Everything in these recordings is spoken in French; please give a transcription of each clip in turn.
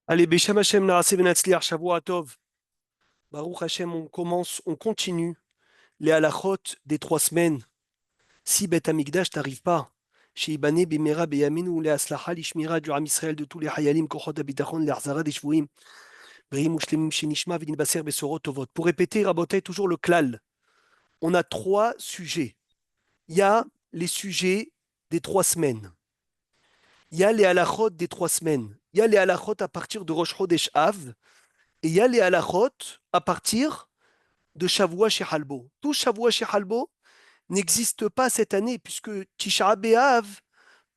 Allez, Beshem Hashem, Naaseh Benatzliar, Shavua Tov. Baruch Hashem, on continue les halachot des 3 semaines. Si Bet Amikdash t'arrive pas, chez Ibane, Bimera, Beyaminu, les Aslaha, l'Ishmira, du Ram Israël, de tous les Hayalim, Kochot Abitachon, les Arzara, des Shvuim, Brihim Ushlemim, Shenishma, Vidin Baser, Besorot, Tovot. Pour répéter, Rabotai, toujours le klal. On a 3 sujets. Il y a les sujets des 3 semaines. Il y a les halachot des 3 semaines. Il y a les halachot à partir de Rosh Chodesh Av. Et il y a les halachot à partir de Shavua Shehalbo. Tout Shavua Shehalbo n'existe pas cette année puisque Tisha B'Av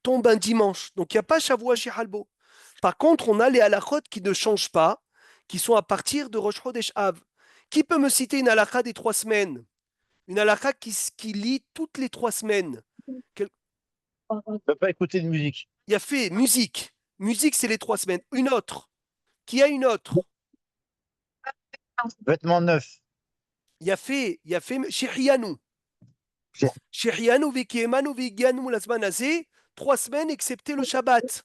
tombe un dimanche. Donc il n'y a pas Shavua Shehalbo. Par contre, on a les halachot qui ne changent pas, qui sont à partir de Rosh Chodesh Av. Qui peut me citer une halakha des 3 semaines? Une halakha qui lit toutes les 3 semaines. On ne peut pas écouter de musique. Il y a fait musique. Musique, c'est les 3 semaines. Une autre. Qui a une autre? Vêtements neufs. Il y a fait Shehianu. Shehianu Vikiemanu Vigianu la semaine azé, 3 semaines excepté le Shabbat.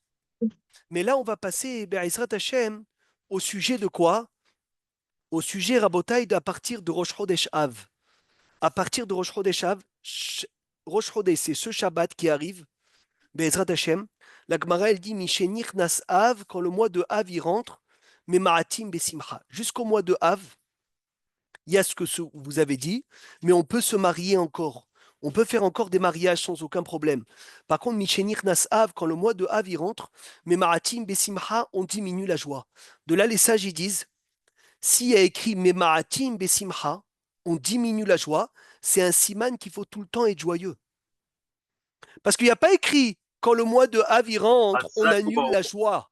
Mais là, on va passer, Be'ezrat Hashem, au sujet de quoi? Au sujet Rabotai à partir de Rosh Chodesh Av. À partir de Rosh Chodesh Av, Rosh Chodesh, c'est ce Shabbat qui arrive, Be'ezrat Hashem. La Gemara, elle dit Mishenich Nas Av, quand le mois de Av y rentre, mais Ma'atim Besimcha. Jusqu'au mois de Av, il y a ce que vous avez dit, mais on peut se marier encore. On peut faire encore des mariages sans aucun problème. Par contre, Mishenir Nas Av, quand le mois de Av y rentre, mais Maratim Besimcha, on diminue la joie. De là, les sages ils disent, s'il y a écrit mais Maratim Besimcha, on diminue la joie, c'est un siman qu'il faut tout le temps être joyeux. Parce qu'il n'y a pas écrit quand le mois de Av y rentre, on annule la joie.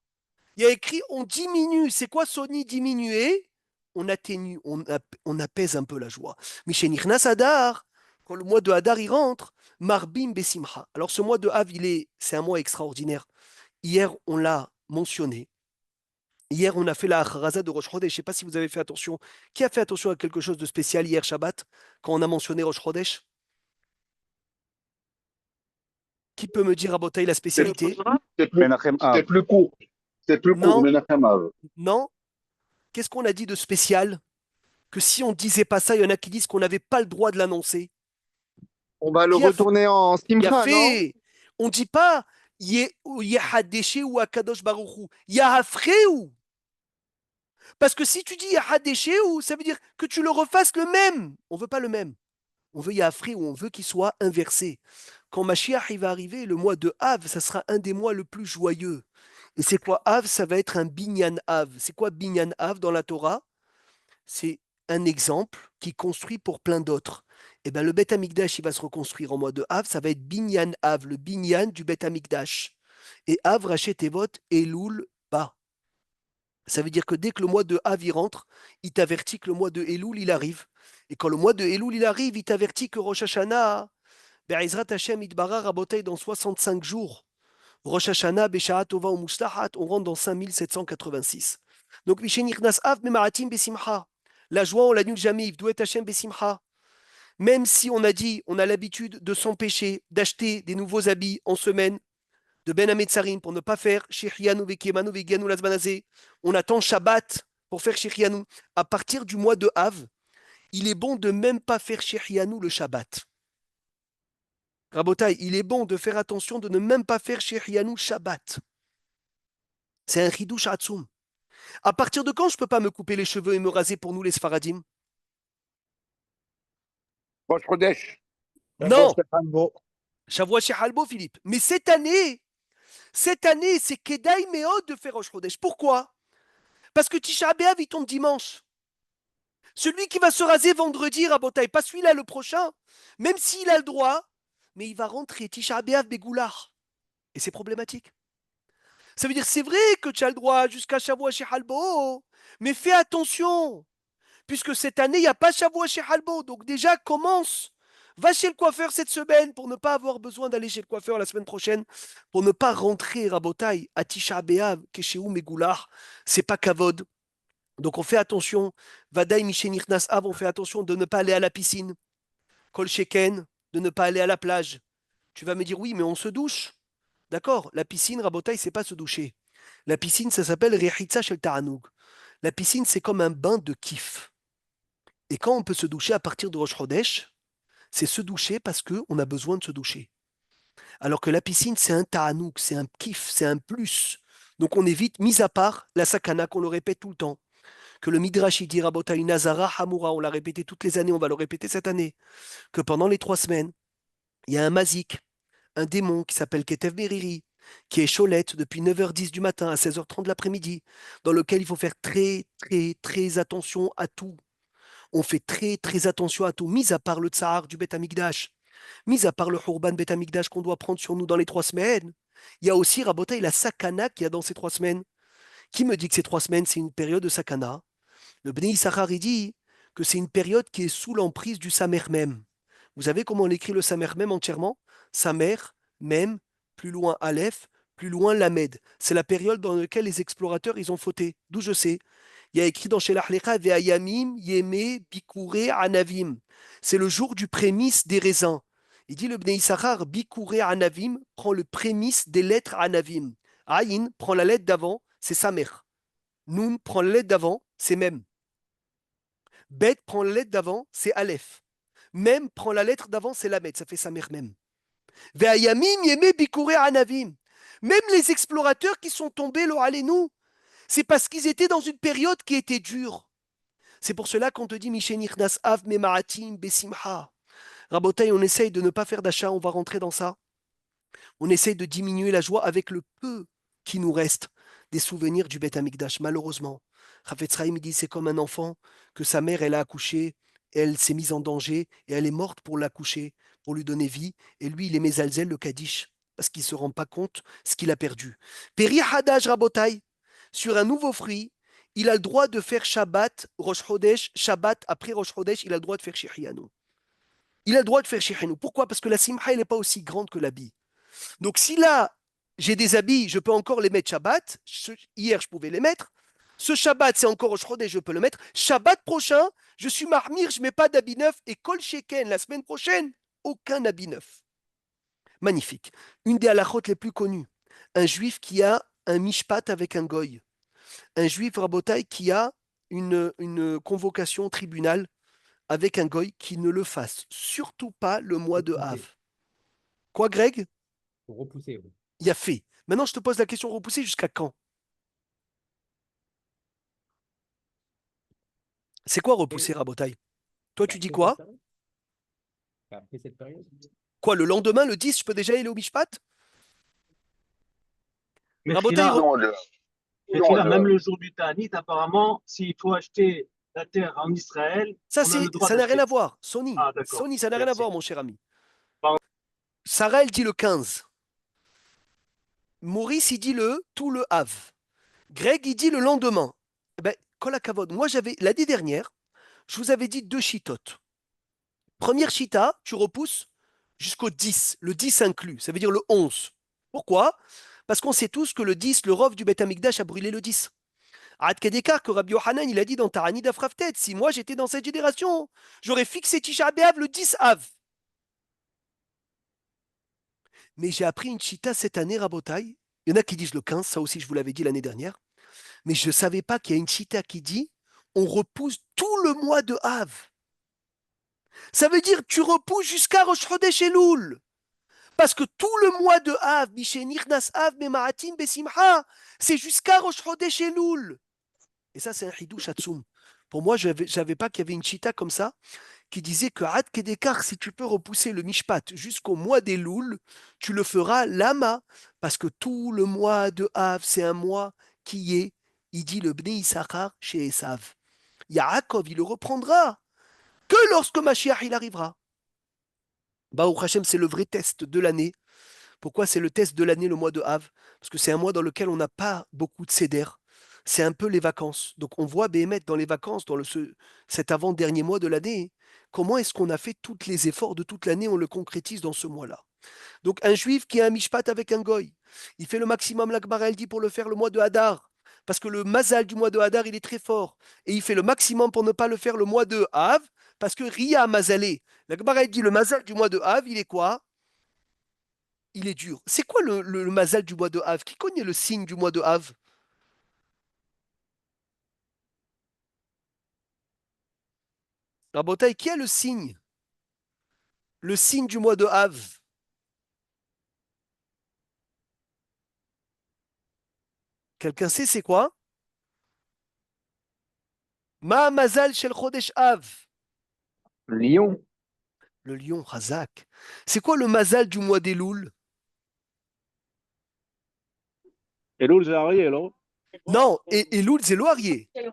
Il y a écrit on diminue. C'est quoi Sony diminuer? On atténue, on apaise un peu la joie. Mishénichnas Hadar, quand le mois de Hadar y rentre, Marbim Besimcha. Alors ce mois de Av, c'est un mois extraordinaire. Hier, on l'a mentionné. Hier, on a fait la Acharaza de Rosh Chodesh. Je ne sais pas si vous avez fait attention. Qui a fait attention à quelque chose de spécial hier, Shabbat, quand on a mentionné Rosh Chodesh? Qui peut me dire à Botaï la spécialité? C'était plus court. C'était plus court, Non, Menachem Av. non. Qu'est-ce qu'on a dit de spécial? Que si on ne disait pas ça, il y en a qui disent qu'on n'avait pas le droit de l'annoncer. On va le Qui a, retourner en qui a Simcha, non? fait? On ne dit pas Yehadeshe ou Akadosh Baruchu. Yahafreu. Parce que si tu dis Yahadeshe, ça veut dire que tu le refasses le même. On ne veut pas le même. On veut Yahafreu, on veut qu'il soit inversé. Quand Mashiach il va arriver, le mois de Av, ça sera un des mois le plus joyeux. Et c'est quoi Av? Ça va être un Binyan Av. C'est quoi Binyan Av dans la Torah? C'est un exemple qui construit pour plein d'autres. Et ben, le Beth Amikdash, il va se reconstruire en mois de Av, ça va être Binyan Av, le Binyan du Beth Amikdash. Et Av, Rachet Evot, Elul, Ba. Ça veut dire que dès que le mois de Av y rentre, il t'avertit que le mois de Elul, il arrive. Et quand le mois de Elul, il arrive, il t'avertit que Rosh Hashanah, Be'ezrat Hashem Idbara Rabotei dans 65 jours. Rosh Hashanah, Beshaat Tova ou Mustahat, on rentre dans 5786. Donc, Mishenirnas Av, Memaratim Besimcha. La joie, on l'annule jamais. Il doit être Hashem Besimcha. Même si on a dit, on a l'habitude de s'empêcher d'acheter des nouveaux habits en semaine de Ben Ametzarim pour ne pas faire Shechianu Vekiemanu Vegianu Lazbanazé. On attend Shabbat pour faire Shechianu. À partir du mois de Av, il est bon de même pas faire Shechianu le Shabbat. Rabotai, il est bon de faire attention de ne même pas faire Shechianu Shabbat. C'est un Chidouche Hatzum. À partir de quand je ne peux pas me couper les cheveux et me raser pour nous les Sfaradim? Rosh Chodesh. Non, Halbo. Shavua Shehalbo, Philippe. Mais cette année, c'est Kedai Meod de faire Rosh Chodesh. Pourquoi? Parce que Tisha B'Av, il tombe dimanche. Celui qui va se raser vendredi, Rabotai, pas celui-là, le prochain, même s'il a le droit, mais il va rentrer Tisha B'Av Begoulard. Et c'est problématique. Ça veut dire, c'est vrai que tu as le droit jusqu'à Shavua Shehalbo, mais fais attention, puisque cette année, il n'y a pas Shavua Shehalbo. Donc déjà, commence. Va chez le coiffeur cette semaine pour ne pas avoir besoin d'aller chez le coiffeur la semaine prochaine, pour ne pas rentrer, Rabotai, à Tisha B'Av, Kesheou Megoular. C'est pas Kavod. Donc on fait attention. Vadaï Mishenirnas Av, on fait attention de ne pas aller à la piscine. Kol Sheken, de ne pas aller à la plage. Tu vas me dire, oui, mais on se douche. D'accord, la piscine, Rabotai, c'est pas se doucher. La piscine, ça s'appelle Rehitza Shel Ta'anoug. La piscine, c'est comme un bain de kiff. Et quand on peut se doucher à partir de Rosh Chodesh, c'est se doucher parce qu'on a besoin de se doucher. Alors que la piscine, c'est un ta'anouk, c'est un kiff, c'est un plus. Donc on évite, mis à part la sakana qu'on le répète tout le temps. Que le Midrash il dit Rabotai Nazara Hamura, on l'a répété toutes les années, on va le répéter cette année. Que pendant les 3 semaines, il y a un mazik, un démon qui s'appelle Ketev Beriri, qui est cholette depuis 9h10 du matin à 16h30 de l'après-midi, dans lequel il faut faire très, très, très attention à tout. On fait très, très attention à tout, mis à part le tsar du Beth Amikdash. Mis à part le Hurban Bet Amikdash qu'on doit prendre sur nous dans les 3 semaines, il y a aussi Rabotai la sakana qu'il y a dans ces 3 semaines. Qui me dit que ces 3 semaines, c'est une période de sakana? Le Bnei Issachar, il dit que c'est une période qui est sous l'emprise du Samer même. Vous savez comment on écrit le Samer même entièrement? Samer, même, plus loin Aleph, plus loin Lamed. C'est la période dans laquelle les explorateurs, ils ont fauté. D'où je sais. Il y a écrit dans Shelach Lecha, Ve'ayamim, Yeme, Bikure, Anavim. C'est le jour du prémisse des raisins. Il dit le Bnei Issachar, Bikure, Anavim, prend le prémisse des lettres Anavim. Aïn prend la lettre d'avant, c'est Samer. Nun prend la lettre d'avant, c'est Mem. Bet prend la lettre d'avant, c'est Aleph. Mem prend la lettre d'avant, c'est Lamed, ça fait Samer Mem. Ve'ayamim, Yeme, Bikure, Anavim. Même les explorateurs qui sont tombés, lo nous, c'est parce qu'ils étaient dans une période qui était dure. C'est pour cela qu'on te dit Mishenirnas Av Memaratim Besimha. Rabotai, on essaye de ne pas faire d'achat, on va rentrer dans ça. On essaye de diminuer la joie avec le peu qui nous reste des souvenirs du Beth Amikdash, malheureusement. Chafetz Chaim dit c'est comme un enfant que sa mère elle a accouché, elle s'est mise en danger et elle est morte pour l'accoucher, pour lui donner vie, et lui il est Mezalzel le Kaddish parce qu'il ne se rend pas compte ce qu'il a perdu. Peri Hadash Rabotai, sur un nouveau fruit, il a le droit de faire Shabbat, Rosh Chodesh, Shabbat après Rosh Chodesh, il a le droit de faire Shechianu. Il a le droit de faire Shechianu. Pourquoi? Parce que la Simcha, elle n'est pas aussi grande que l'habit. Donc si là, j'ai des habits, je peux encore les mettre Shabbat. Hier, je pouvais les mettre. Ce Shabbat, c'est encore Rosh Chodesh, je peux le mettre. Shabbat prochain, je suis Mahmir, je ne mets pas d'habit neuf. Et Kol Sheken, la semaine prochaine, aucun habit neuf. Magnifique. Une des halachot les plus connues. Un juif qui a un mishpat avec un goy. Un juif rabotai qui a une convocation au tribunal avec un goy qui ne le fasse surtout pas le mois de Av. Quoi, Greg? Pour repousser. Oui. Il y a fait. Maintenant, je te pose la question, repousser jusqu'à quand? C'est quoi repousser, Rabotai? Toi, tu dis quoi? Après cette période. Quoi, le lendemain, le 10, je peux déjà aller au Mishpat? Mais Rabotai, même le jour du Ta'anit, apparemment, s'il faut acheter la terre en Israël, ça, on a le droit ça n'a d'acheter. rien à voir. Sony, Ah, d'accord. Sony, ça n'a rien à Merci. voir, mon cher ami. Pardon. Sarah, elle dit le 15. Maurice, il dit tout le Av. Greg, il dit le lendemain. Eh ben, Kol HaKavod. Moi, l'année dernière, je vous avais dit 2 chitotes. Première chita, tu repousses jusqu'au 10, le 10 inclus, ça veut dire le 11. Pourquoi? Parce qu'on sait tous que le 10, le rov du Beth Amikdash a brûlé le 10. Ad Kedekar, que Rabbi Yohanan, il a dit dans Tarani d'Afraftet, si moi j'étais dans cette génération, j'aurais fixé Tisha B'Av le 10 Av. Mais j'ai appris une chita cette année, Rabotai. Il y en a qui disent le 15, ça aussi je vous l'avais dit l'année dernière. Mais je ne savais pas qu'il y a une chita qui dit on repousse tout le mois de Av. Ça veut dire tu repousses jusqu'à Rosh Chodesh Elul. Parce que tout le mois de Av, Mishenirnas Av, Memaratim, Besimha, c'est jusqu'à Rosh Chodesh Elul. Et ça, c'est un Hidouch Hatsum. Pour moi, je ne savais pas qu'il y avait une chita comme ça qui disait que Ad Kedekar, si tu peux repousser le Mishpat jusqu'au mois d'Elul, tu le feras Lama. Parce que tout le mois de Av, c'est un mois qui est, il dit le Bnei Issachar chez Esav. Yaakov, il le reprendra que lorsque Mashiach il arrivera. Baruch Hashem, c'est le vrai test de l'année. Pourquoi c'est le test de l'année, le mois de Av? Parce que c'est un mois dans lequel on n'a pas beaucoup de céder. C'est un peu les vacances. Donc on voit Béhémet dans les vacances, cet avant-dernier mois de l'année, comment est-ce qu'on a fait tous les efforts de toute l'année, on le concrétise dans ce mois-là. Donc un juif qui a un mishpat avec un goy, il fait le maximum, l'Agmara elle dit, pour le faire le mois de Hadar. Parce que le mazal du mois de Hadar, il est très fort. Et il fait le maximum pour ne pas le faire le mois de Av, parce que Ria Mazalé. L'Agmara elle dit, le mazal du mois de Av, il est quoi? Il est dur. C'est quoi le mazal du mois de Av? Qui connaît le signe du mois de Av? Rabotaï, qui a le signe? Le signe du mois de Av. Quelqu'un sait c'est quoi? Ma mazal shel chodesh Av. Lyon. Le lion, Hazak. C'est quoi le mazal du mois d'Elul? Elul Zahari, non? Non, et Elul, c'est le Arié. Et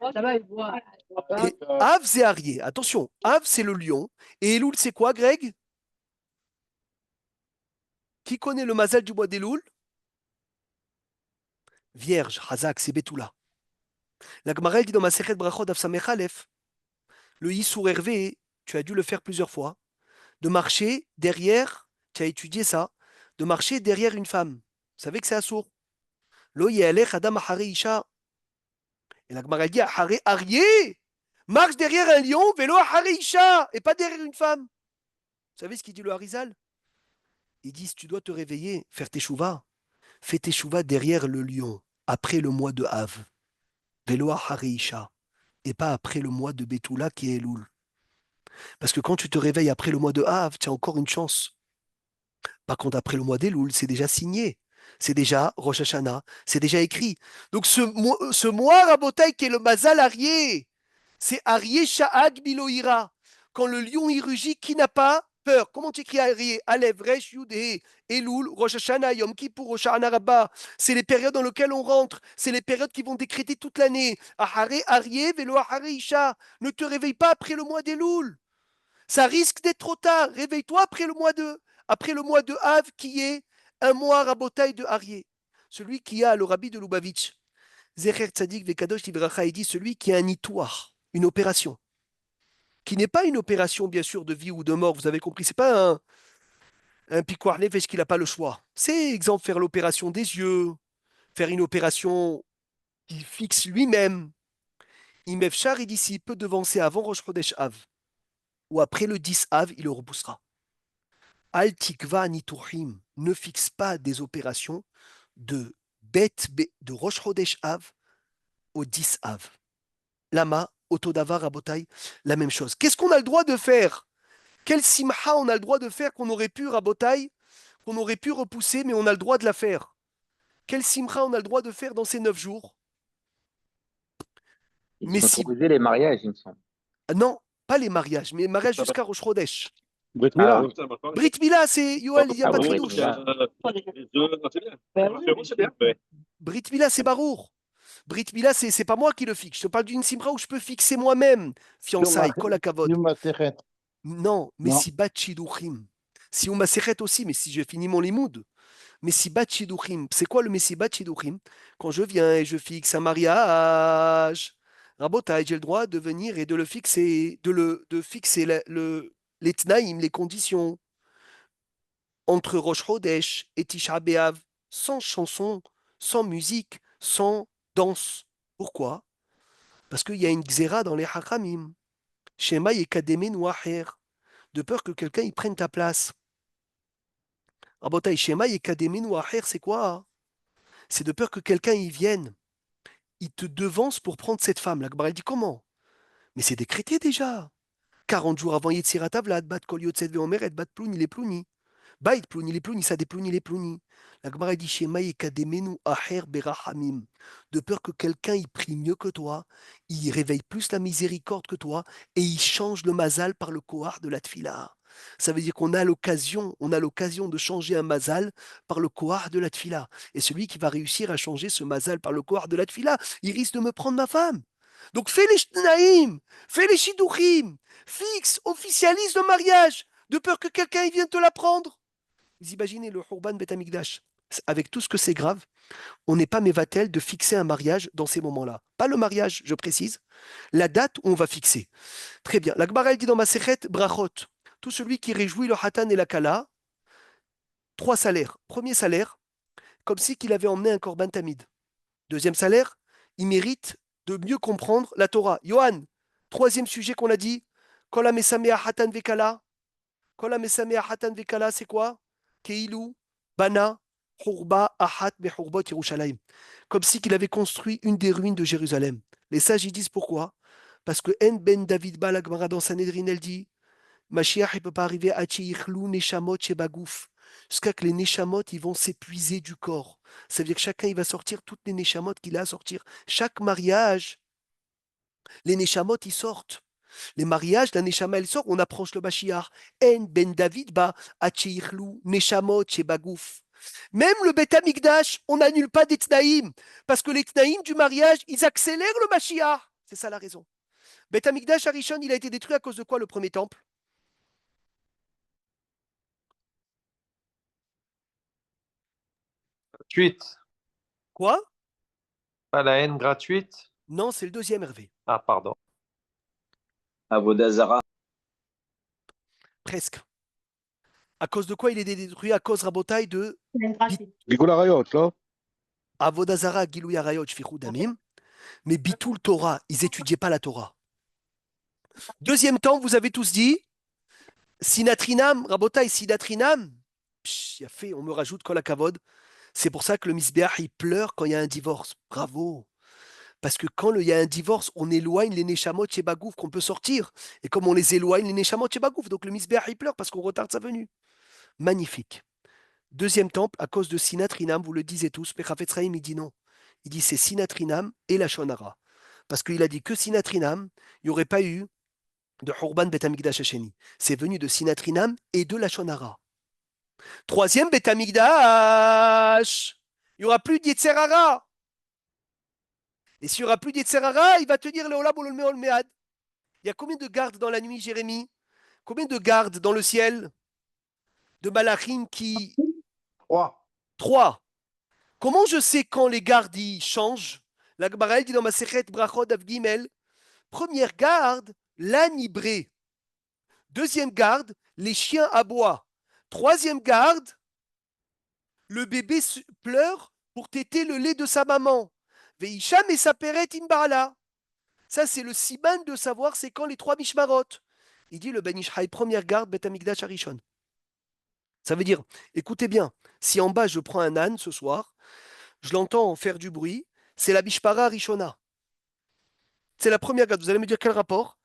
Av, c'est Arié. Attention, Av, c'est le lion. Et Elul, c'est quoi, Greg? Qui connaît le mazal du mois d'Elul? Vierge, Hazak, c'est Betula. La Gemara dit dans ma Sechet Brachot Daf Samech Aleph, le Yissour Hervé, tu as dû le faire plusieurs fois, de marcher derrière, tu as étudié ça, de marcher derrière une femme. Vous savez que c'est assourd. Lo yelech adam achare isha. Et la Gemara dit achare arié. Marche derrière un lion, vélo achare isha, et pas derrière une femme. Vous savez ce qu'il dit le Harizal? Il dit si tu dois te réveiller, faire tes chouvas, fais tes chouvas derrière le lion, après le mois de Av. Vélo achare isha. Et pas après le mois de Betula qui est Elul. Parce que quand tu te réveilles après le mois de Av, tu as encore une chance. Par contre, après le mois d'Elul, c'est déjà signé. C'est déjà Rosh Hashanah, c'est déjà écrit. Donc ce mois Rabotai qui est le Mazal Arié, c'est Arié Sha'ag Biloïra. Quand le lion y rugit, qui n'a pas peur? Comment tu écris Arié? Alev, Resh, Yud, He, Elul, Rosh Hashanah, Yom Kippur, Rosh Hashanah Rabbah. C'est les périodes dans lesquelles on rentre. C'est les périodes qui vont décréter toute l'année. Ahare Arié, Velo Ahare Isha. Ne te réveille pas après le mois d'Elul. Ça risque d'être trop tard. Réveille-toi après le mois de Av, qui est un mois rabotaille de Arié. Celui qui a le rabbi de Lubavitch, Zecher Tzadik Vekadosh Livracha, il dit celui qui a un itoir, une opération, qui n'est pas une opération, bien sûr, de vie ou de mort, vous avez compris, c'est pas un piquoir nefesh qu'il n'a pas le choix. C'est, exemple, faire l'opération des yeux, faire une opération qui fixe lui-même. Imefchar, il dit s'il peut devancer avant Rosh Chodesh Av, ou après le 10 Av, il le repoussera. Al tikva nituchim, ne fixe pas des opérations de de Rosh Chodesh Av au 10 Av. Lama, Otodavar, Rabotai, la même chose. Qu'est-ce qu'on a le droit de faire? Quel simcha on a le droit de faire qu'on aurait pu, Rabotai, qu'on aurait pu repousser, mais on a le droit de la faire? Quel simcha on a le droit de faire dans ces 9 jours? Ils Mais ont si... autorisé les mariages, il me semble. Non, pas les mariages, mais mariage jusqu'à Rosh Chodesh. Brit Ah Mila. oui. Brit Mila, c'est Yoel, il n'y a Ah pas de oui, chidouche. Brit Mila, c'est Barour. Brit Mila, c'est pas moi qui le fixe. Je te parle d'une simra où je peux fixer moi-même. Fiançailles, kol hakavod. Non, mais si bat shiduchim. Si on m'asséchette aussi, mais si je finis mon limoud. Mais si bat shiduchim. C'est quoi le Messibat shiduchim? Quand je viens et je fixe un mariage, Rabotai, j'ai le droit de venir et de le fixer, de fixer les tnaïm, les conditions entre Rosh Chodesh et Tisha B'Av, sans chanson, sans musique, sans danse. Pourquoi? Parce qu'il y a une xéra dans les Hakamim. Shema yekademenu acher. De peur que quelqu'un y prenne ta place. Rabotai, Shema yekademenu acher, c'est quoi? C'est de peur que quelqu'un y vienne. Il te devance pour prendre cette femme. La Gemara, elle dit comment? Mais c'est décrété déjà. 40 jours avant Yetsirat Avlad, bat kol yotzet ve'omeret, bat plouni les plouni. Bait plouni les plouni, ça déplouni les plouni. La Gemara dit Shema yekademenu acher berahamim. De peur que quelqu'un y prie mieux que toi, il réveille plus la miséricorde que toi, et il change le mazal par le kohar de la tfila. Ça veut dire on a l'occasion de changer un mazal par le kohar de la tfila. Et celui qui va réussir à changer ce mazal par le kohar de la tfila, il risque de me prendre ma femme. Donc fais les shnaïm, fais les shidouchim, fixe, officialise le mariage, de peur que quelqu'un y vienne te la prendre. Vous imaginez le Hurban Bet Amikdash, avec tout ce que c'est grave, on n'est pas mévatel de fixer un mariage dans ces moments-là. Pas le mariage, je précise, la date où on va fixer. Très bien. La Gemara, elle dit dans ma Sechet Brachot, tout celui qui réjouit le Hatan et la Kala, 3 salaires. Premier salaire, comme si qu'il avait emmené un korban tamid. Deuxième salaire, il mérite de mieux comprendre la Torah. Yohan, troisième sujet qu'on a dit, Kola Mesamea Hatan Vekala. Kola Mesamea Hatan Vekala, c'est quoi? Keilu, Bana, Hurba, Ahat, Behurbot, Yerushalayim. Comme si qu'il avait construit une des ruines de Jérusalem. Les sages, ils disent pourquoi? Parce que En Ben David Ba, la Gemara dans Sanhedrin, elle dit Mashiach, il ne peut pas arriver à Tcheichlu Neshamot chez Bagouf. Jusqu'à que les Neshamot, ils vont s'épuiser du corps. Ça veut dire que chacun, il va sortir toutes les Neshamot qu'il a à sortir. Chaque mariage, les Neshamot, ils sortent. Les mariages, la Neshama, elle sort, on approche le Mashiach. En Ben David Ba, Tcheichlu Neshamot chez Bagouf. Même le Beth Amikdash, on n'annule pas des Tnaïm. Parce que les Tnaïm du mariage, ils accélèrent le Mashiach. C'est ça la raison. Beth Amikdash Arishon, il a été détruit à cause de quoi le premier temple? Gratuite. Quoi? Pas la haine gratuite. Non, c'est le deuxième Hervé. Ah, pardon. Avodazara. Presque. À cause de quoi il est détruit? À cause, Rabotai, de Gigol Arayot, là. Avodazara, Gilou Yarayot, Shfichou Damim. Mais Bitoul Torah, ils n'étudiaient pas la Torah. Deuxième temps, vous avez tous dit Sinatrinam, Rabotai, Sinatrinam. Il a fait, on me rajoute Kol Hakavod. C'est pour ça que le Misbeach, il pleure quand il y a un divorce. Bravo. Parce que quand il y a un divorce, on éloigne les Neshamot chez Bagouf qu'on peut sortir. Et comme on les éloigne, les Neshamot chez Bagouf. Donc le Misbeach, il pleure parce qu'on retarde sa venue. Magnifique. Deuxième temple, à cause de Sinatrinam, vous le disiez tous, mais Chafetz Chaim, il dit non. Il dit c'est Sinatrinam et la Shonara. Parce qu'il a dit que Sinatrinam, il n'y aurait pas eu de Hurban Bet Amikdash Hasheni. C'est venu de Sinatrinam et de la Shonara. Troisième Bet Amikdash, il n'y aura plus d'Yetzerara. Et s'il n'y aura plus d'Yetzerara, il va tenir le Olam Olol Mead. Il y a combien de gardes dans la nuit, Jérémie? Combien de gardes dans le ciel? De Malachim qui. 3. 3. Comment je sais quand les gardes y changent? La Gemara dit dans ma Sechet Brachot Avgimel, première garde, l'âne ibré. Deuxième garde, les chiens aboient. Troisième garde, le bébé pleure pour téter le lait de sa maman. Veisham et sa perette imbala. Ça, c'est le siman de savoir c'est quand les 3 mishmarot. Il dit le Ben Ishraï, première garde, Bet Amikdash Arishon. Ça veut dire, écoutez bien, si en bas je prends un âne ce soir, je l'entends faire du bruit, c'est la Bishpara Rishona. C'est la première garde. Vous allez me dire quel rapport?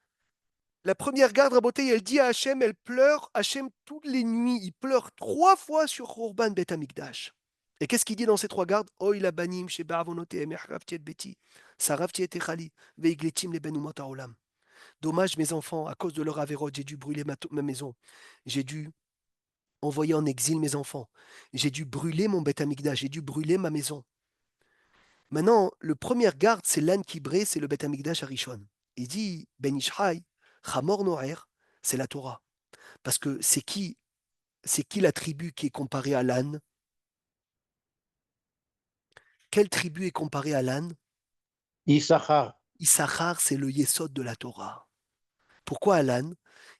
La première garde, Raboté, elle dit à Hachem, elle pleure, Hachem, toutes les nuits, il pleure 3 fois sur Khorban Bet Amikdash. Et qu'est-ce qu'il dit dans ces 3 gardes? Oy la banim, chez Ba'avonotem, Echravti et Beti, Saravti et Echali, Veigletim les Benumot Haolam. Dommage, mes enfants, à cause de leur avérote, j'ai dû brûler ma maison. J'ai dû envoyer en exil mes enfants. J'ai dû brûler mon Bet Amikdash, j'ai dû brûler ma maison. Maintenant, le premier garde, c'est l'âne qui brée, c'est le Bet Amikdash Arishon. Il dit, Ben Ishraï, Chamor Noer, c'est la Torah. Parce que c'est qui la tribu qui est comparée à l'âne? Quelle tribu est comparée à l'âne? Issachar. Issachar, c'est le Yesod de la Torah. Pourquoi à l'âne?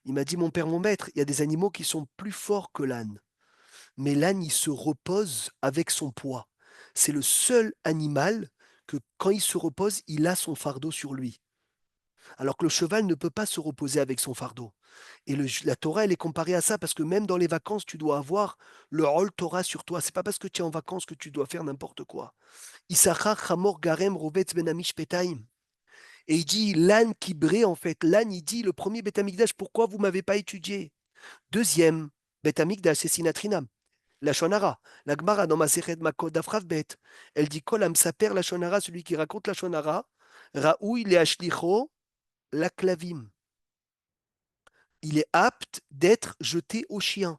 Il m'a dit, mon père, mon maître, il y a des animaux qui sont plus forts que l'âne. Mais l'âne, il se repose avec son poids. C'est le seul animal que quand il se repose, il a son fardeau sur lui. Alors que le cheval ne peut pas se reposer avec son fardeau. Et la Torah, elle est comparée à ça parce que même dans les vacances, tu dois avoir le rôle Torah sur toi. C'est pas parce que tu es en vacances que tu dois faire n'importe quoi. Issachar, Hamor, Garem, Rovetz, Ben Amish, Petaim. Et il dit l'âne qui brée, en fait. L'âne, il dit le premier Beth Amikdash, pourquoi vous ne m'avez pas étudié? Deuxième Beth Amikdash, c'est Sinatrinam. La Shonara. La Gemara dans Masechet Makot Dafrav Bet. Elle dit Kolam Saper la Shonara, celui qui raconte la Shonara. Raoui le Ashlicho, la Klavim. Il est apte d'être jeté au chien.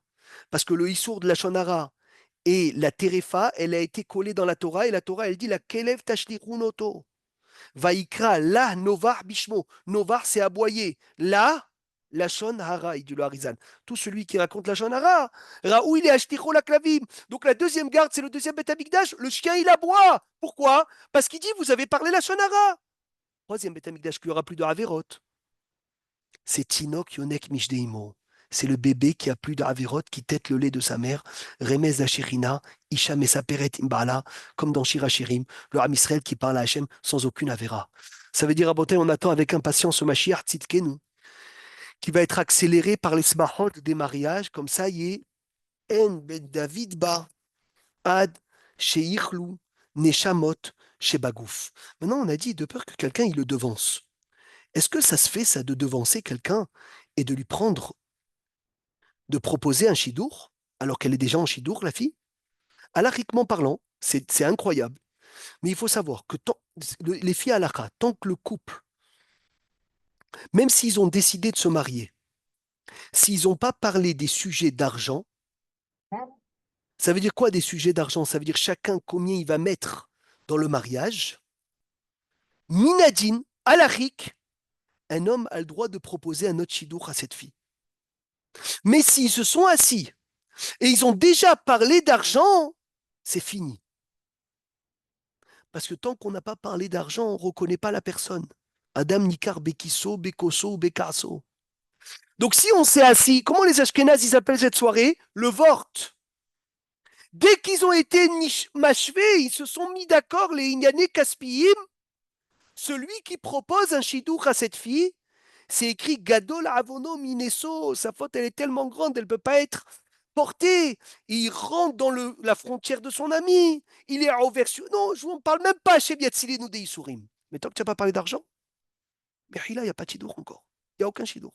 Parce que le Issour de la Shonara et la Terefa, elle a été collée dans la Torah, et la Torah, elle dit la Kelev Tashlichunoto. Vaikra, la Novar Bishmo. Novar, c'est aboyer. La Shon Hara, il dit le Harizan. Tout celui qui raconte la Shon Hara. Raoui il est Ashticho la Klavim. Donc la deuxième garde, c'est le deuxième Beth Amikdash. Le chien, il aboie. Pourquoi? Parce qu'il dit, vous avez parlé la Shon Hara. Troisième Beth Amikdash, qu'il n'y aura plus de Haverot. C'est Tinok Yonek Mishdeimo. C'est le bébé qui a plus d'Averot, qui tète le lait de sa mère. Remez Zachirina, Isham et Saperet Imbala, comme dans Shirachirim, le Ham Israël qui parle à Hachem sans aucune Avera. Ça veut dire, à Boté, on attend avec impatience ce Mashiach Tzidkenu, qui va être accéléré par les smahot des mariages, comme ça y est, En Ben David Ba, Ad, Sheichlu, Neshamot, Shebagouf. Maintenant, on a dit, de peur que quelqu'un il le devance. Est-ce que ça se fait, ça, de devancer quelqu'un et de lui prendre, de proposer un chidour, alors qu'elle est déjà en chidour, la fille? Halakhiquement parlant, c'est incroyable. Mais il faut savoir que les filles halakha, tant que le couple, même s'ils ont décidé de se marier, s'ils n'ont pas parlé des sujets d'argent, ça veut dire quoi des sujets d'argent? Ça veut dire chacun combien il va mettre dans le mariage. Minadine, halakhique, un homme a le droit de proposer un autre chidour à cette fille. Mais s'ils se sont assis et ils ont déjà parlé d'argent, c'est fini. Parce que tant qu'on n'a pas parlé d'argent, on ne reconnaît pas la personne. Adam Nikar Bekiso, Bekoso, Bekaso. Donc si on s'est assis, comment les Ashkénazes ils appellent cette soirée? Le Vort. Dès qu'ils ont été machevés, ils se sont mis d'accord, les Inyané Kaspiyim, celui qui propose un chidour à cette fille, c'est écrit Gadol Avono Mineso, sa faute elle est tellement grande, elle ne peut pas être portée. Il rentre dans la frontière de son ami, il est en version. Non, je ne parle même pas chez Biatzili ou Deisurim. Mais tant que tu n'as pas parlé d'argent, mais là, il n'y a pas de chidour encore. Il n'y a aucun chidour.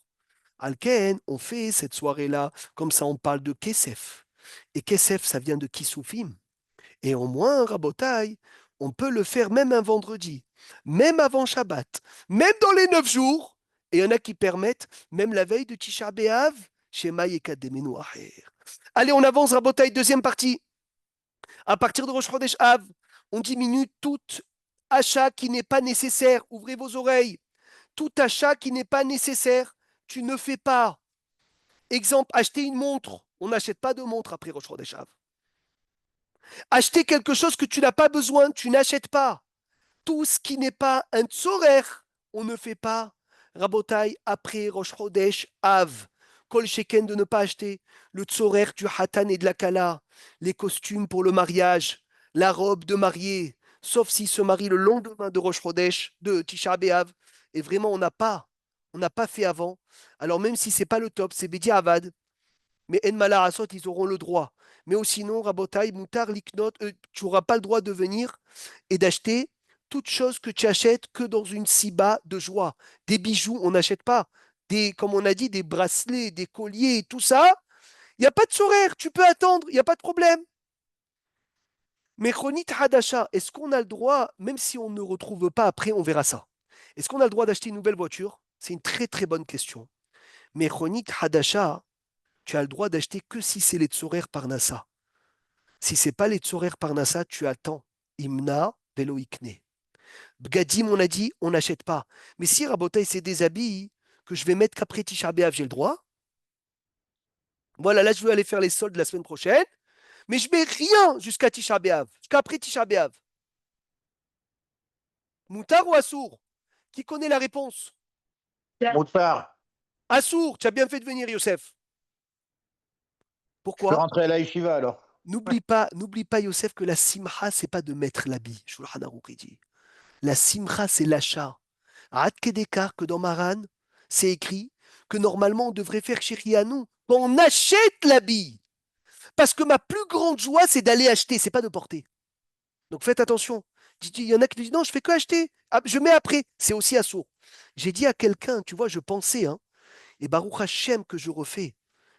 Alken, on fait cette soirée-là, comme ça on parle de Kesef. Et Kesef, ça vient de Kisoufim. Et au moins, Rabotai, on peut le faire même un vendredi, même avant Shabbat, même dans les 9 jours. Et il y en a qui permettent, même la veille de Tisha B'Av, chez Maïeka Demenu Acher. Allez, on avance, Rabotai, deuxième partie. À partir de Rosh Chodesh Av, on diminue tout achat qui n'est pas nécessaire. Ouvrez vos oreilles. Tout achat qui n'est pas nécessaire, tu ne fais pas. Exemple, acheter une montre. On n'achète pas de montre après Rosh Chodesh Av. Acheter quelque chose que tu n'as pas besoin, tu n'achètes pas. Tout ce qui n'est pas un tzorer, on ne fait pas. Rabotai, après Rosh Chodesh Av. Kol Sheken de ne pas acheter le tzorer du Hatan et de la Kala, les costumes pour le mariage, la robe de mariée, sauf s'il se marie le lendemain de Rosh Chodesh, de Tisha B'Av. Et vraiment, on n'a pas fait avant. Alors même si c'est pas le top, c'est Bedi Avad. Mais En Malarasot, ils auront le droit. Mais sinon, Rabotai, Moutar, Liknot, tu n'auras pas le droit de venir et d'acheter toute chose que tu achètes que dans une siba de joie. Des bijoux, on n'achète pas. Comme on a dit, des bracelets, des colliers, tout ça. Il n'y a pas de sourire, tu peux attendre, il n'y a pas de problème. Mais Chronit Hadasha, est-ce qu'on a le droit, même si on ne retrouve pas après, on verra ça. Est-ce qu'on a le droit d'acheter une nouvelle voiture? C'est une très très bonne question. Mais Chronit Hadasha, tu as le droit d'acheter que si c'est les tzorer Parnassa. Si c'est pas les tzorer Parnassa, tu attends. Imna velo ikne. Bgadim, on a dit, on n'achète pas. Mais si Rabotai, c'est des habits que je vais mettre qu'après Tisha B'Av, j'ai le droit. Voilà, là, je veux aller faire les soldes la semaine prochaine. Mais je mets rien jusqu'à Tisha B'Av, jusqu'après Tisha B'Av. Moutar ou Assour? Qui connaît la réponse? Moutar. Assour, tu as bien fait de venir, Youssef. Je peux Pourquoi? rentrer à la yeshiva alors. N'oublie pas, Youssef, que la simcha, c'est pas de mettre l'habit. Shulchan Aruch dit. La simcha, c'est l'achat. Ad Kedekar, que dans Maran, c'est écrit que normalement, on devrait faire Shirianou. On achète l'habit. Parce que ma plus grande joie, c'est d'aller acheter, c'est pas de porter. Donc faites attention. Il y en a qui disent non, je fais que acheter. Ah, je mets après. C'est aussi assourd. J'ai dit à quelqu'un, tu vois, je pensais, hein, et Baruch Hashem que je refais,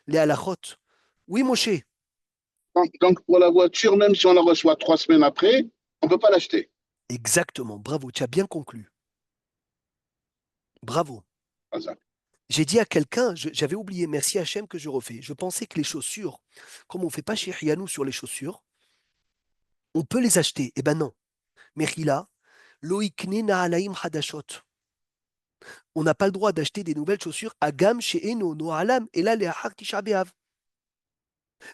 les halachot. Oui, Moshe. Donc, pour la voiture, même si on la reçoit 3 semaines après, on ne peut pas l'acheter. Exactement, bravo, tu as bien conclu. Bravo. Comme ça. J'ai dit à quelqu'un, j'avais oublié, merci Hachem que je refais. Je pensais que les chaussures, comme on ne fait pas chez Rianou sur les chaussures, on peut les acheter. Eh ben non. Mechila, loikne naalaim hadashot. On n'a pas le droit d'acheter des nouvelles chaussures à gamme chez Eno, Noalam, et là les Ahar Tisha B'Av.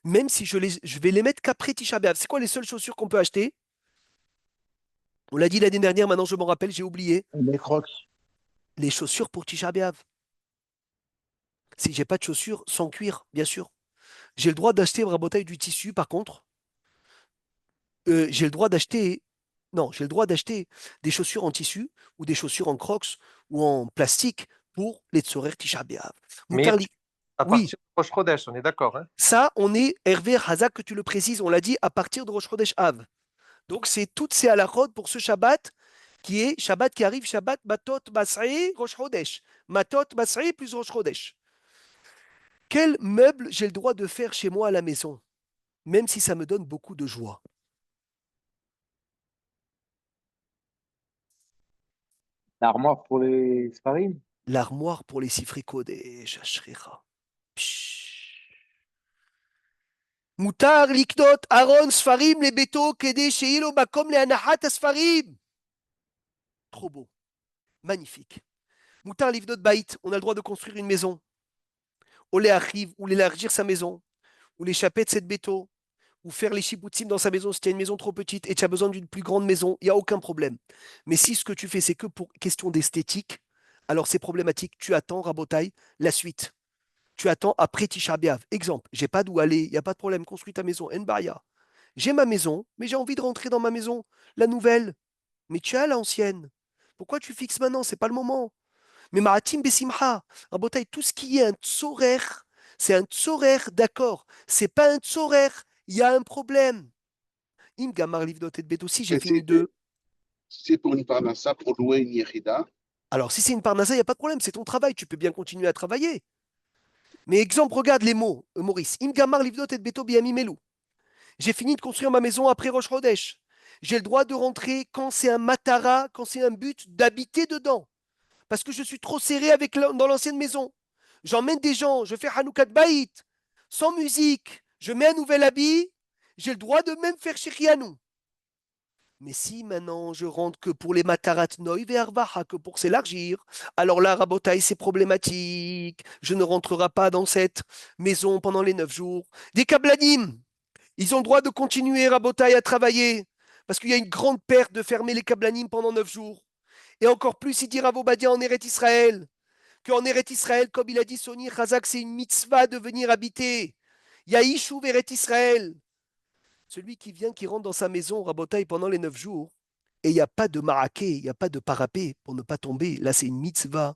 Même si je vais les mettre qu'après Tisha B'Av. C'est quoi les seules chaussures qu'on peut acheter? On l'a dit l'année dernière, maintenant je m'en rappelle, j'ai oublié. Les crocs. Les chaussures pour Tisha B'Av. Si j'ai pas de chaussures, sans cuir, bien sûr. J'ai le droit d'acheter Rabotai du tissu, par contre. J'ai le droit d'acheter. Non, j'ai le droit d'acheter des chaussures en tissu ou des chaussures en crocs ou en plastique pour les tzorer Tisha B'Av. Mais Moutarli- à Oui, partir de Rosh Chodesh, on est d'accord, hein? ça, on est Hervé Hazak que tu le précises, on l'a dit à partir de Rosh Chodesh Av. Donc c'est toutes ces halachot pour ce Shabbat qui est Shabbat qui arrive, Shabbat Matot Masré Rosh Chodesh. Matot Masré plus Rosh Chodesh. Quel meuble j'ai le droit de faire chez moi à la maison, même si ça me donne beaucoup de joie? L'armoire pour les Sfarim. L'armoire pour les Sifrei Kodesh, Ashrecha. Moutar liknot Aaron Sfarim les beto kede sheilo makom le anahat asfarim. Trop beau, magnifique. Moutar livnot baït, on a le droit de construire une maison. Ou arrive, ou l'élargir sa maison, ou l'échapper de cette béto, ou faire les chiboutsim dans sa maison si tu as une maison trop petite et tu as besoin d'une plus grande maison, il n'y a aucun problème. Mais si ce que tu fais, c'est que pour question d'esthétique, alors c'est problématique. Tu attends, Rabotaï, la suite. Tu attends après Tisha B'Av. Exemple, j'ai pas d'où aller, il n'y a pas de problème, construis ta maison, Nbaria. J'ai ma maison, mais j'ai envie de rentrer dans ma maison, la nouvelle. Mais tu as l'ancienne. Pourquoi tu fixes maintenant? C'est pas le moment. Mais Ma'atim Besimha, Rabotaï, tout ce qui est un tsorer, c'est un tsorer, d'accord. C'est pas un tsorer, il y a un problème. Im Gamar Livdot et Bet aussi, j'ai Mais fini de. c'est pour une parnassa, pour louer une yérida. Alors, si c'est une parnassa, il n'y a pas de problème, c'est ton travail, tu peux bien continuer à travailler. Mais exemple, regarde les mots, Maurice. Im Gamar Livdot et Beto Biamimelu. J'ai fini de construire ma maison après Rosh Chodesh. J'ai le droit de rentrer quand c'est un matara, quand c'est un but d'habiter dedans. Parce que je suis trop serré dans l'ancienne maison. J'emmène des gens, je fais Hanoukat Baït, sans musique, je mets un nouvel habit, j'ai le droit de même faire Shirianou. Mais si maintenant je rentre que pour les matarat noi ve'arvaha, que pour s'élargir, alors là, Rabotaï, c'est problématique. Je ne rentrerai pas dans cette maison pendant les 9 jours. Des kablanim, ils ont le droit de continuer, Rabotaï, à travailler. Parce qu'il y a une grande perte de fermer les kablanim pendant 9 jours. Et encore plus, il dit Ravobadia en Eret Israël. Qu'en Eret Israël, comme il a dit Soni Chazak, c'est une mitzvah de venir habiter. Yaïchou Eret Israël. Celui qui vient, qui rentre dans sa maison, Rabotaï, pendant les 9 jours, et il n'y a pas de maraqué, il n'y a pas de parapet pour ne pas tomber. Là, c'est une mitzvah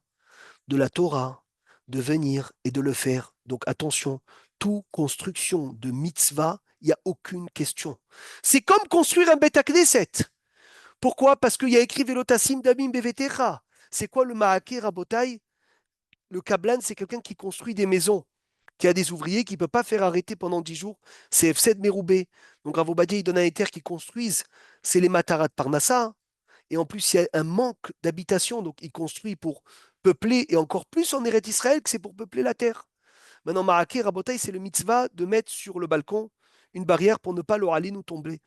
de la Torah de venir et de le faire. Donc attention, toute construction de mitzvah, il n'y a aucune question. C'est comme construire un Beth Knesset. Pourquoi? Parce qu'il y a écrit Velotassim Damim Bevetecha. C'est quoi le Ma'aké, Rabotaï? Le Kablan, c'est quelqu'un qui construit des maisons, qui a des ouvriers, qui ne peut pas faire arrêter pendant 10 jours. C'est F7 Meroubé. Donc Ravobadia, il donne un éther qui construisent. C'est les Matarat Parnassa. Et en plus, il y a un manque d'habitation. Donc il construit pour peupler, et encore plus en Eretz Israël, que c'est pour peupler la terre. Maintenant, Ma'aké, Rabotaï, c'est le mitzvah de mettre sur le balcon une barrière pour ne pas l'oraline ou tomber.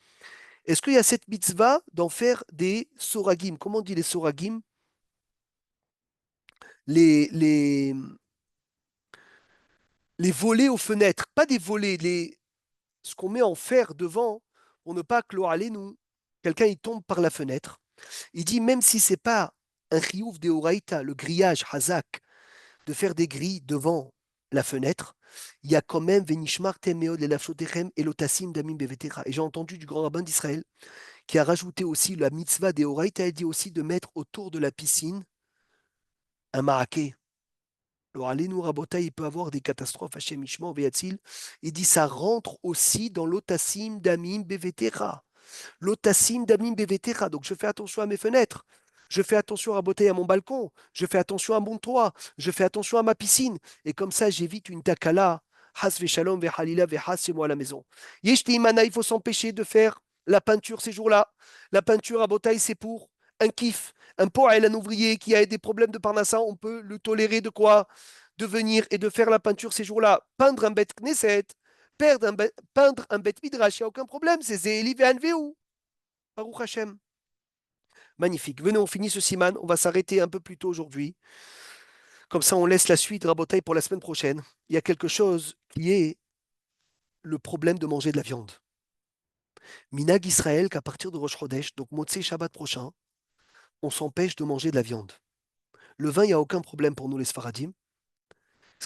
Est-ce qu'il y a cette mitzvah d'en faire des soragim? Comment on dit les soragim? les, les, les volets aux fenêtres, pas des volets, ce qu'on met en fer devant pour ne pas que nous, quelqu'un il tombe par la fenêtre. Il dit même si c'est pas un chiouf de oraïta, le grillage hazak, de faire des grilles devant la fenêtre, il y a quand même venishmar temeod le lafshotechem et lotassim damim bevetera. Et j'ai entendu du grand rabbin d'Israël qui a rajouté aussi la mitzvah de oraïta, il dit aussi de mettre autour de la piscine un maraqué. Alors, Alenu Rabota, il peut avoir des catastrophes, Hachem Ishma, Veyatzil. Il dit ça rentre aussi dans l'otassim damim bevetera. L'otassim damim bevetera. Donc, je fais attention à mes fenêtres. Je fais attention à Rabota, à mon balcon. Je fais attention à mon toit. Je fais attention à ma piscine. Et comme ça, j'évite une takala. Has ve shalom ve halila ve has chez moi à la maison. Yeshti imana, il faut s'empêcher de faire la peinture ces jours-là. La peinture à Botaï, c'est pour un kiff. Un poël, un ouvrier qui a des problèmes de parnassa, on peut le tolérer de quoi? De venir et de faire la peinture ces jours-là. Peindre un bête Knesset, peindre un bête Midrash, il n'y a aucun problème. C'est Zéli Ve'anveu. Baruch Hashem. Magnifique. Venez, on finit ce siman. On va s'arrêter un peu plus tôt aujourd'hui. Comme ça, on laisse la suite, Rabotaï, pour la semaine prochaine. Il y a quelque chose qui est le problème de manger de la viande. Minag Israël, qu'à partir de Rosh Chodesh, donc Motzei Shabbat prochain, on s'empêche de manger de la viande. Le vin, il n'y a aucun problème pour nous les Sfaradim.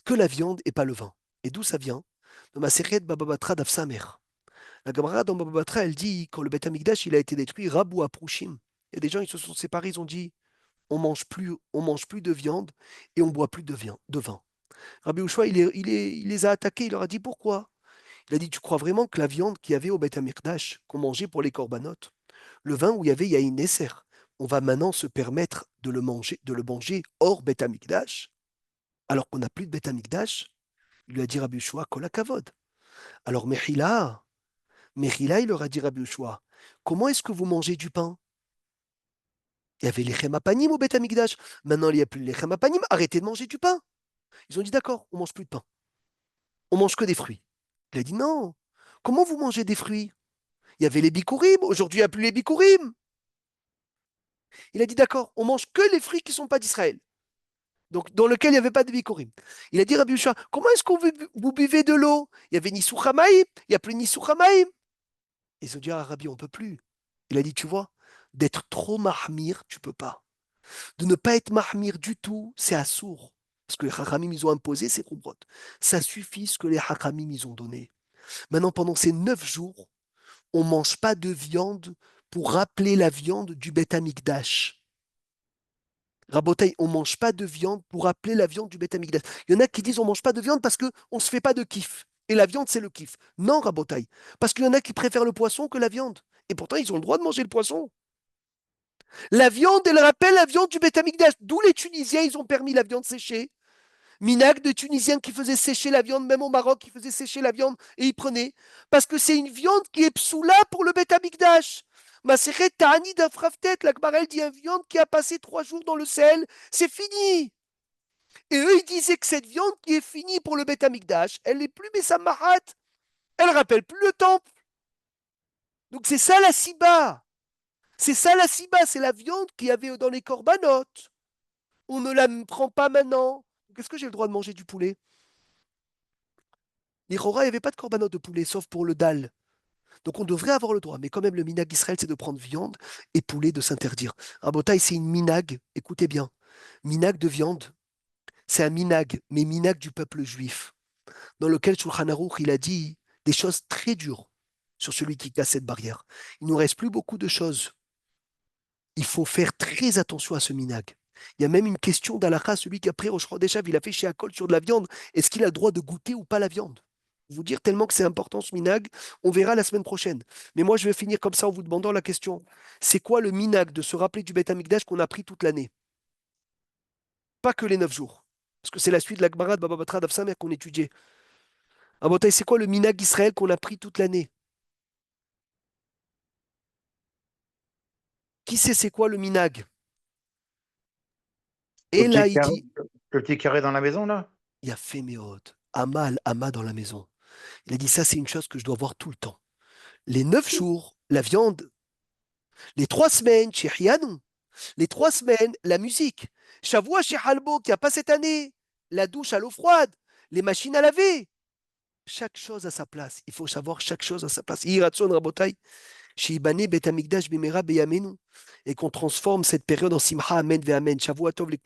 Que la viande et pas le vin. Et d'où ça vient? De ma série de Baba Batra d'Afsamer. La Gemara dans Baba Batra, elle dit, quand le Beth Amikdash il a été détruit, Rabou Aprouchim. Il y a des gens, ils se sont séparés, ils ont dit, on mange plus de viande et on boit plus de vin. Rabbi Ushua, il les a attaqués, il leur a dit pourquoi? Il a dit, tu crois vraiment que la viande qu'il y avait au Beth Amikdash, qu'on mangeait pour les korbanot, le vin où il y avait Yaïn Nesser, on va maintenant se permettre de le manger hors Beth Amikdash, alors qu'on n'a plus de Beth Amikdash. Il lui a dit Rabbi Yoshua, Kol hakavod. Alors Mechila, il leur a dit Rabbi Yoshua, comment est-ce que vous mangez du pain? Il y avait les Chemapanim au Beth Amikdash. Maintenant, il n'y a plus les Chemapanim. Arrêtez de manger du pain. Ils ont dit d'accord, on mange plus de pain. On mange que des fruits. Il a dit non. Comment vous mangez des fruits? Il y avait les bikurim. Aujourd'hui, il n'y a plus les bikurim. Il a dit d'accord, on mange que les fruits qui ne sont pas d'Israël. Donc, dans lequel il n'y avait pas de bikurim. Il a dit Rabbi Yoshua, comment est-ce que vous buvez de l'eau? Il y avait ni souchamaïm, il n'y a plus ni souchamaïm. Ils ont dit ah Rabbi, on ne peut plus. Il a dit tu vois, d'être trop mahmir, tu ne peux pas. De ne pas être mahmir du tout, c'est assourd. Parce que les hachamim, ils ont imposé ces kumbrot. Ça suffit ce que les hachamim, ils ont donné. Maintenant, pendant ces 9 jours, on ne mange pas de viande pour rappeler la viande du Beth Amikdash. Rabotaï, on ne mange pas de viande pour rappeler la viande du Beth Amikdash. Il y en a qui disent on ne mange pas de viande parce qu'on ne se fait pas de kiff. Et la viande, c'est le kiff. Non, Rabotaï. Parce qu'il y en a qui préfèrent le poisson que la viande. Et pourtant, ils ont le droit de manger le poisson. La viande, elle rappelle la viande du Beth Amikdash. D'où les Tunisiens, ils ont permis la viande séchée. Minag de Tunisiens qui faisaient sécher la viande, même au Maroc, qui faisaient sécher la viande et ils prenaient. Parce que c'est une viande qui est psoula pour le Beth Amikdash. Maseret Ta'ani d'Afraftet, la Gemara dit une viande qui a passé 3 jours dans le sel, c'est fini. Et eux, ils disaient que cette viande qui est finie pour le Beth Amikdash, elle n'est plus Messamahat, elle rappelle plus le temple. Donc c'est ça la siba. C'est ça la siba, c'est la viande qu'il y avait dans les corbanotes. On ne la prend pas maintenant. Est-ce que j'ai le droit de manger du poulet? Les Rora, il n'y avait pas de korbanot de poulet, sauf pour le dal. Donc on devrait avoir le droit. Mais quand même, le minag Israël, c'est de prendre viande et poulet, de s'interdire. Rabotaï, c'est une minag, écoutez bien. Minag de viande, c'est un minag, mais minag du peuple juif, dans lequel Shulchan Aruch, il a dit des choses très dures sur celui qui casse cette barrière. Il ne nous reste plus beaucoup de choses. Il faut faire très attention à ce minag. Il y a même une question d'Alakha, celui qui après Rosh Chodesh, il a fait chez Akol sur de la viande. Est-ce qu'il a le droit de goûter ou pas la viande? Vous dire tellement que c'est important ce minag, on verra la semaine prochaine. Mais moi, je vais finir comme ça en vous demandant la question. C'est quoi le minag de se rappeler du Beth Amikdash qu'on a pris toute l'année? Pas que les 9 jours. Parce que c'est la suite de la Gemara de Baba Batra d'Avsamer qu'on étudiait. Abotai, c'est quoi le minag Israël qu'on a pris toute l'année? Qui sait c'est quoi le minag? Et là, il dit, Le petit carré dans la maison, là? il y a fait méod. Amal, Ama dans la maison. Il a dit ça, c'est une chose que je dois voir tout le temps. Les 9 jours, la viande. Les 3 semaines, chez Hianou. Les 3 semaines, la musique. Shavua chez Halbo, qui a pas cette année. La douche à l'eau froide. Les machines à laver. Chaque chose à sa place. Il faut savoir chaque chose à sa place. Iratson Rabotai. Shibane Bet Amikdash Bimera Beyamenu. Et qu'on transforme cette période en Simcha Amen Ve Amen. Shavua Tov les